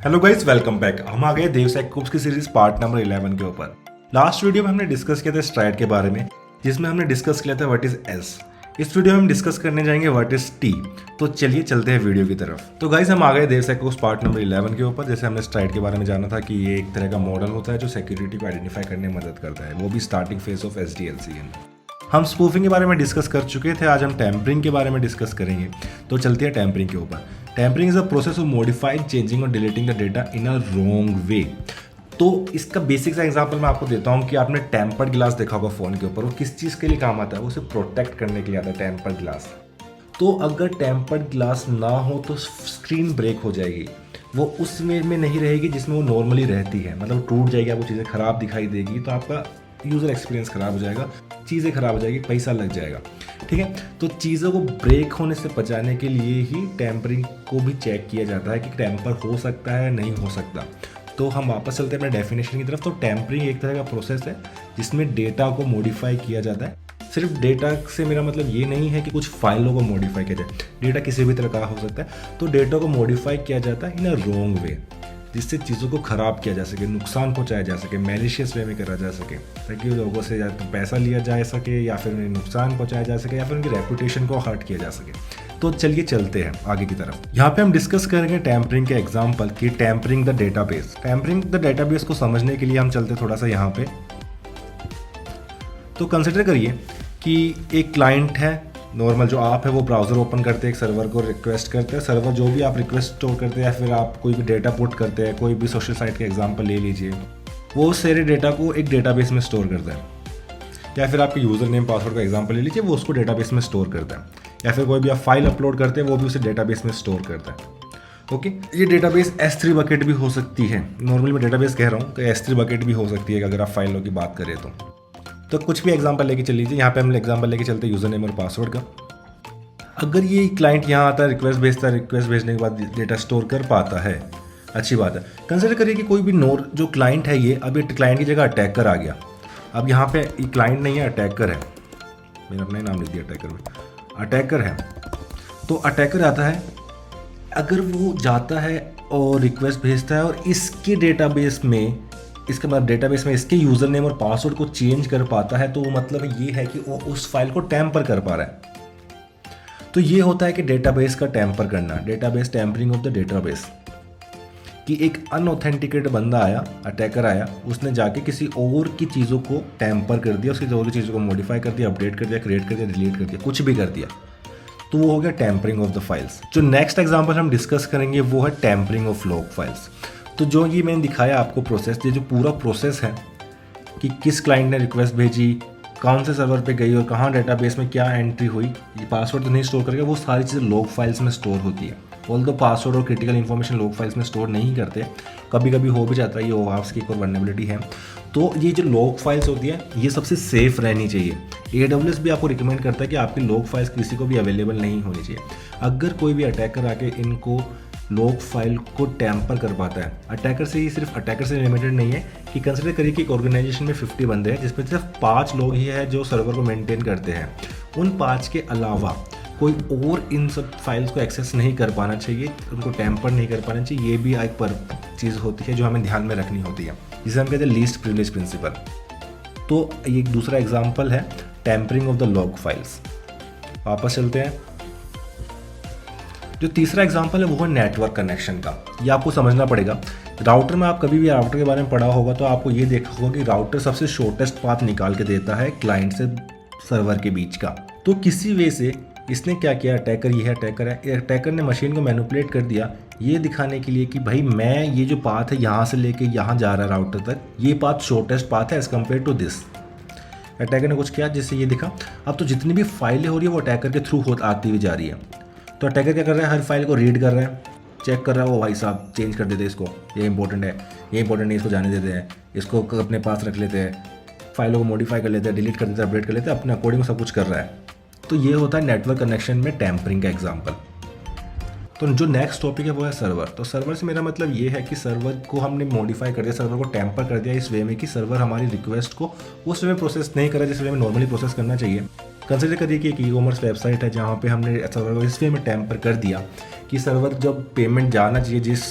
Hello guys, welcome back. हम आ गए DevSecOps की सीरीज पार्ट नंबर 11 के ऊपर। लास्ट वीडियो में हमने डिस्कस किया था स्ट्राइड के बारे में, जिसमें हमने डिस्कस किया था व्हाट इज एस। इस वीडियो में हम डिस्कस करने जाएंगे व्हाट इज टी। तो चलिए चलते हैं वीडियो की तरफ। तो गाइस हम आ गए DevSecOps पार्ट नंबर 11 के ऊपर। जैसे हमने स्ट्राइड के बारे में जाना था कि ये एक तरह का मॉडल होता है जो सिक्योरिटी को आइडेंटिफाई करने में मदद करता है, वो भी स्टार्टिंग फेज ऑफ SDLC। हम स्पूफिंग के बारे में डिस्कस कर चुके थे, आज हम टैम्परिंग के बारे में डिस्कस करेंगे। तो चलते हैं टैम्परिंग के ऊपर। Tampering is a process of modifying, changing और deleting the data in a wrong way. तो इसका बेसिक सा एग्जांपल मैं आपको देता हूँ कि आपने टेम्पर्ड ग्लास देखा होगा फ़ोन के ऊपर। वो किस चीज़ के लिए काम आता है? वो उसे प्रोटेक्ट करने के लिए आता है, टेम्पर्ड ग्लास। तो अगर टेम्पर्ड ग्लास ना हो तो स्क्रीन ब्रेक हो जाएगी, वो उस वे में नहीं रहेगी जिसमें वो नॉर्मली रहती है, मतलब टूट जाएगी, आपको चीज़ें ख़राब दिखाई देगी, तो आपका यूज़र एक्सपीरियंस ख़राब हो जाएगा, चीज़ें ख़राब हो जाएगी, पैसा लग जाएगा। ठीक है, तो चीज़ों को ब्रेक होने से बचाने के लिए ही टैम्परिंग को भी चेक किया जाता है कि टैम्पर हो सकता है नहीं हो सकता। तो हम वापस चलते हैं अपने डेफिनेशन की तरफ। तो टैम्परिंग एक तरह का प्रोसेस है जिसमें डेटा को मॉडिफाई किया जाता है। सिर्फ डेटा से मेरा मतलब ये नहीं है कि कुछ फाइलों को मॉडिफाई किया जाए, डेटा किसी भी तरह का हो सकता है। तो डेटा को मॉडिफाई किया जाता है इन अ रॉन्ग वे, जिससे चीज़ों को ख़राब किया जा सके, नुकसान पहुंचाया जा सके, मैलिशियस वे में करा जा सके, ताकि लोगों से या तो पैसा लिया जा सके, या फिर उन्हें नुकसान पहुंचाया जा सके, या फिर उनकी रेपुटेशन को हर्ट किया जा सके। तो चलिए चलते हैं आगे की तरफ। यहाँ पे हम डिस्कस करेंगे टैम्परिंग के एग्जाम्पल की tampering the database. Tampering the database को समझने के लिए हम चलते थोड़ा सा यहाँ पे। तो कंसिडर करिए कि एक क्लाइंट है, नॉर्मल जो आप है वो ब्राउज़र ओपन करते हैं, एक सर्वर को रिक्वेस्ट करते हैं। सर्वर जो भी आप रिक्वेस्ट स्टोर करते हैं या फिर आप कोई भी डेटा पुट करते हैं, कोई भी सोशल साइट का एग्जांपल ले लीजिए, वो सारे डेटा को एक डेटाबेस में स्टोर करता है। या फिर आपके यूज़र नेम पासवर्ड का एग्जांपल ले लीजिए, वो उसको डेटाबेस में स्टोर करता है। या फिर कोई भी आप फाइल अपलोड करते हैं, वो भी उसे डेटाबेस में स्टोर करता है। ओके, ये डेटाबेस S3 बकेट भी हो सकती है। नॉर्मली मैं डेटाबेस कह रहा हूँ कि S3 बकेट भी हो सकती है अगर आप फाइलों की बात करें तो कुछ भी एग्जांपल लेके चल लीजिए। यहाँ पे हम एग्जांपल लेके चलते हैं यूज़र नेम और पासवर्ड का। अगर ये क्लाइंट यहाँ आता है, रिक्वेस्ट भेजता है, रिक्वेस्ट भेजने के बाद डेटा स्टोर कर पाता है, अच्छी बात है। कंसिडर करिए कि कोई भी जो क्लाइंट है, ये अब ये क्लाइंट की जगह अटैकर आ गया। अब यहाँ पे ये क्लाइंट नहीं है, अटैकर है। मैंने अपना ही नाम लिख दिया अटैकर में, अटैकर है। तो अटैकर आता है, अगर वो जाता है और रिक्वेस्ट भेजता है और इसके डेटाबेस में, इसके बाद डेटाबेस में इसके यूज़र नेम और पासवर्ड को चेंज कर पाता है, तो वो मतलब ये है कि वो उस फाइल को टैम्पर कर पा रहा है। तो ये होता है कि डेटाबेस का टैम्पर करना, database tampering of the database. कि एक अनऑथेंटिकेटेड बंदा आया, अटैकर आया, उसने जाके किसी और की चीज़ों को टैम्पर कर दिया, उसकी और की चीज़ों को मॉडिफाई कर दिया, अपडेट कर दिया, क्रिएट कर दिया, डिलीट कर दिया, कुछ भी कर दिया। तो वो हो गया टैम्परिंग ऑफ द फाइल्स। जो नेक्स्ट एग्जाम्पल हम डिस्कस करेंगे वो है टैम्परिंग ऑफ लॉग फाइल्स। तो जो ये मैंने दिखाया आपको प्रोसेस, ये जो पूरा प्रोसेस है कि किस क्लाइंट ने रिक्वेस्ट भेजी, कौन से सर्वर पे गई और कहाँ डेटाबेस में क्या एंट्री हुई, ये पासवर्ड तो नहीं स्टोर करके, वो सारी चीज़ें लॉग फाइल्स में स्टोर होती है। ऑल्दो पासवर्ड और क्रिटिकल इन्फॉर्मेशन लॉग फाइल्स में स्टोर नहीं करते, कभी कभी हो भी जाता है, ये ओवाप्स की एक और वल्नरेबिलिटी है। तो ये जो लॉग फाइल्स होती है, ये सबसे सेफ रहनी चाहिए। AWS भी आपको रिकमेंड करता है कि आपकी लॉग फाइल्स किसी को भी अवेलेबल नहीं होनी चाहिए। अगर कोई भी अटैकर आके इनको लॉग फाइल को टैम्पर कर पाता है, अटैकर से ही, सिर्फ अटैकर से लिमिटेड नहीं है, कि कंसिडर करिए कि एक ऑर्गेनाइजेशन में 50 बंदे हैं जिसमें सिर्फ 5 लोग ही हैं जो सर्वर को मेंटेन करते हैं। उन 5 के अलावा कोई और इन सब फाइल्स को एक्सेस नहीं कर पाना चाहिए, उनको टैम्पर नहीं कर पाना चाहिए। ये भी एक पर चीज़ होती है जो हमें ध्यान में रखनी होती है, जिसे हम कहते हैं लीस्ट प्रिविलेज प्रिंसिपल। तो ये एक दूसरा एग्जाम्पल है tampering of the log files. वापस चलते हैं। जो तीसरा एग्जांपल है वो है नेटवर्क कनेक्शन का। ये आपको समझना पड़ेगा। राउटर में आप कभी भी राउटर के बारे में पढ़ा होगा तो आपको ये देखा होगा कि राउटर सबसे शॉर्टेस्ट पाथ निकाल के देता है क्लाइंट से सर्वर के बीच का। तो किसी वे से इसने क्या किया, अटैकर, ये है अटैकर है, अटैकर ने मशीन को मैनिपुलेट कर दिया ये दिखाने के लिए कि भाई मैं ये जो पाथ है यहाँ से लेके यहाँ जा रहा है राउटर तक, ये पाथ शॉर्टेस्ट पाथ है as compare to this. Attacker ने कुछ किया जिससे ये दिखा। अब तो जितनी भी फाइलें हो रही है वो अटैकर के थ्रू आती हुई जा रही है। तो अटैकर क्या कर रहा है, हर फाइल को रीड कर रहा है, चेक कर रहा है, वो भाई साहब चेंज कर देते हैं इसको, ये इंपॉर्टेंट है, ये इंपॉर्टेंट नहीं, इसको जाने देते हैं, इसको अपने पास रख लेते हैं, फाइलों को मॉडिफाई कर लेते हैं, डिलीट कर देते हैं, अपडेट कर लेते हैं, अपने अकॉर्डिंग सब कुछ कर रहा है। तो ये होता है नेटवर्क कनेक्शन में टैम्परिंग का एग्जाम्पल। तो जो नेक्स्ट टॉपिक है वो है सर्वर। तो सर्वर से मेरा मतलब ये है कि सर्वर को हमने मॉडिफाई कर दिया, सर्वर को टैम्पर कर दिया इस वे में कि सर्वर हमारी रिक्वेस्ट को उस वे में प्रोसेस नहीं कर रहा जिस वे में नॉर्मली प्रोसेस करना चाहिए। कंसिडर करिए कि एक ई-कॉमर्स वेबसाइट है जहाँ पे हमने सर्वर को इस वे में टैम्पर कर दिया कि सर्वर जब पेमेंट जाना चाहिए जिस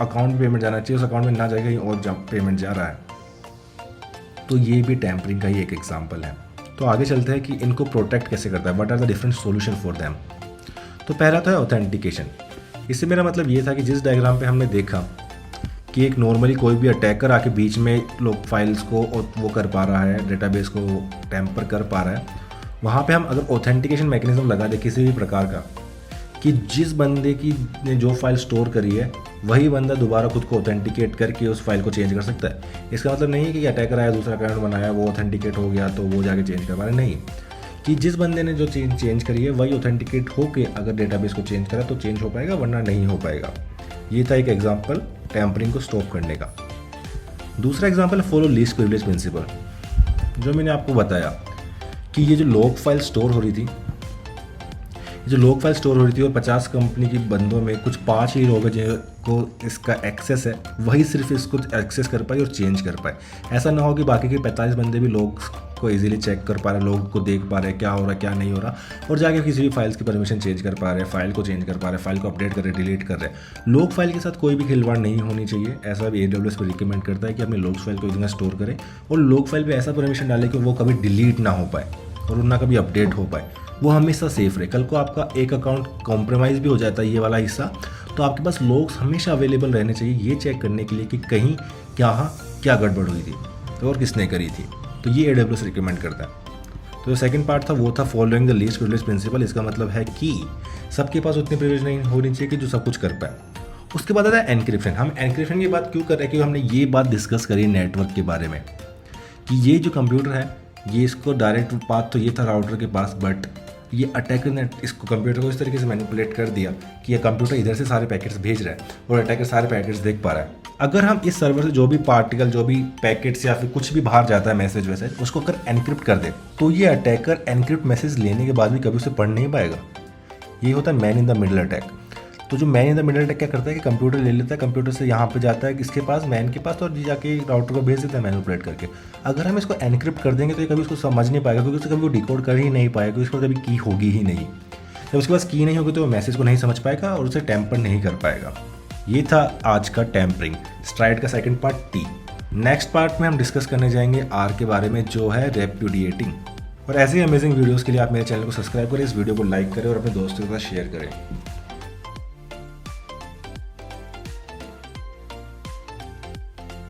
अकाउंट में पेमेंट जाना चाहिए, उस अकाउंट में ना जाएगा, कहीं और पेमेंट जा रहा है। तो ये भी टैम्परिंग का ही एक एग्जाम्पल है। तो आगे चलते हैं कि इनको प्रोटेक्ट कैसे करता है, what are the different solution for them. तो पहला तो है ऑथेंटिकेशन। इससे मेरा मतलब ये था कि जिस डायग्राम पे हमने देखा कि एक नॉर्मली कोई भी अटैकर आके बीच में लोग फाइल्स को वो कर पा रहा है, डेटाबेस को टैम्पर कर पा रहा है, वहाँ पे हम अगर ऑथेंटिकेशन मैकेनिज्म लगा दे किसी भी प्रकार का कि जिस बंदे की ने जो फाइल स्टोर करी है वही बंदा दोबारा खुद को ऑथेंटिकेट करके उस फाइल को चेंज कर सकता है। इसका मतलब नहीं है कि अटैकर आया, दूसरा अकाउंट बनाया, वो ऑथेंटिकेट हो गया तो वो जाके चेंज कर पा रहा है, नहीं, कि जिस बंदे ने जो चेंज करी है वही ऑथेंटिकेट होके अगर डेटाबेस को चेंज करा तो चेंज हो पाएगा, वरना नहीं हो पाएगा। ये था एक एग्जांपल टैम्परिंग को स्टॉप करने का। दूसरा example follow least privilege principle, जो मैंने आपको बताया कि ये जो लॉग फाइल स्टोर हो रही थी, और 50 कंपनी की बंदों में कुछ 5 ही लोग हैं जिनको इसका एक्सेस है, वही सिर्फ इसको एक्सेस कर पाए और चेंज कर पाए। ऐसा ना हो कि बाकी के 45 बंदे भी लोग को इजीली चेक कर पा रहे, लोग को देख पा रहे क्या हो रहा है क्या नहीं हो रहा, और जाके किसी भी फाइल्स की परमिशन चेंज कर पा रहे, फाइल को चेंज कर पा रहे, फाइल को अपडेट कर रहे, डिलीट कर रहे। लोग फाइल के साथ कोई भी खिलवाड़ नहीं होनी चाहिए, ऐसा भी AWS पर रिकमेंड करता है कि अपने लोग फाइल को इतना स्टोर करें और लोग फाइल पर ऐसा परमिशन डालें कि वो कभी डिलीट ना हो पाए और ना कभी अपडेट हो पाए, वो हमेशा सेफ रहे। कल को आपका एक अकाउंट कॉम्प्रोमाइज़ भी हो जाता है ये वाला हिस्सा, तो आपके पास लोग्स हमेशा अवेलेबल रहने चाहिए ये चेक करने के लिए कि कहीं क्या गड़बड़ हुई थी और किसने करी थी। तो ये AWS रिकमेंड करता है। तो जो सेकंड पार्ट था वो था following the least privilege principle. इसका मतलब है कि सबके पास उतनी प्रिविलेज नहीं होनी चाहिए कि जो सब कुछ कर पाए। उसके बाद आता है एनक्रिप्शन। हम एनक्रिप्शन की बात क्यों कर रहे हैं, क्योंकि हमने ये बात डिस्कस करी नेटवर्क के बारे में कि ये जो कंप्यूटर है ये इसको डायरेक्ट पाथ तो ये था राउटर के पास, बट ये अटैकर ने इसको कंप्यूटर को इस तरीके से मैनिपुलेट कर दिया कि ये कंप्यूटर इधर से सारे पैकेट्स भेज रहा है और अटैकर सारे पैकेट्स देख पा रहा है। अगर हम इस सर्वर से जो भी पार्टिकल, जो भी पैकेट्स या फिर कुछ भी बाहर जाता है मैसेज वैसेज, उसको अगर एनक्रिप्ट कर दे तो ये अटैकर एनक्रिप्ट मैसेज लेने के बाद भी कभी उसे पढ़ नहीं पाएगा। ये होता है man in the middle attack. तो जो man in the middle attack क्या करता है कि कंप्यूटर ले लेता है, कंप्यूटर से यहाँ पे जाता है किसके पास, मैन के पास, और जाके राउटर को भेज देता है मैनिपुलेट करके। अगर हम इसको एनक्रिप्ट कर देंगे तो ये कभी उसको समझ नहीं पाएगा, क्योंकि उसे कभी वो डिकोड कर ही नहीं पाएगा, क्योंकि उसको कभी की होगी ही नहीं। जब उसके पास की नहीं होगी तो वो मैसेज को नहीं समझ पाएगा और उसे टैम्पर नहीं कर पाएगा। ये था आज का टैम्परिंग, स्ट्राइड का second part T। Next part में हम डिस्कस करने जाएंगे R के बारे में, जो है रेप्यूडिएटिंग। और ऐसे ही अमेजिंग वीडियोस के लिए आप मेरे चैनल को सब्सक्राइब करें, इस वीडियो को लाइक करें और अपने दोस्तों के साथ शेयर करें।